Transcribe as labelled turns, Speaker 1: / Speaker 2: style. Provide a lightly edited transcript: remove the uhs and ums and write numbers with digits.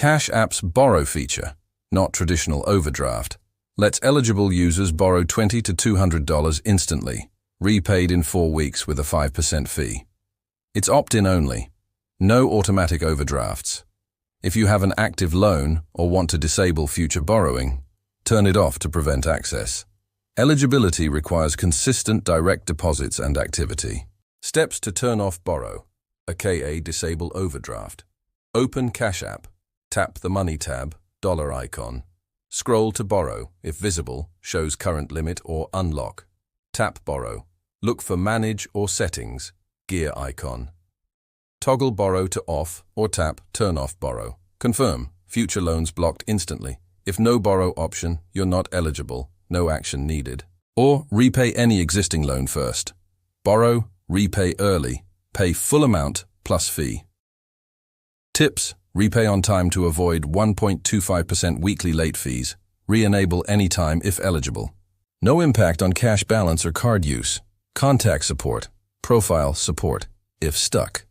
Speaker 1: Cash App's Borrow feature, not traditional overdraft, lets eligible users borrow $20 to $200 instantly, repaid in 4 weeks with a 5% fee. It's opt-in only. No automatic overdrafts. If you have an active loan or want to disable future borrowing, turn it off to prevent access. Eligibility requires consistent direct deposits and activity. Steps to turn off borrow, aka disable overdraft. Open Cash App. Tap the Money tab, dollar icon. Scroll to Borrow, if visible, shows current limit or unlock. Tap Borrow. Look for Manage or Settings, gear icon. Toggle Borrow to off or tap Turn off Borrow. Confirm, future loans blocked instantly. If no borrow option, you're not eligible, no action needed. Or repay any existing loan first. Borrow, repay early, pay full amount plus fee. Tips: repay on time to avoid 1.25% weekly late fees. Re-enable anytime if eligible. No impact on cash balance or card use. Contact support. Profile support if stuck.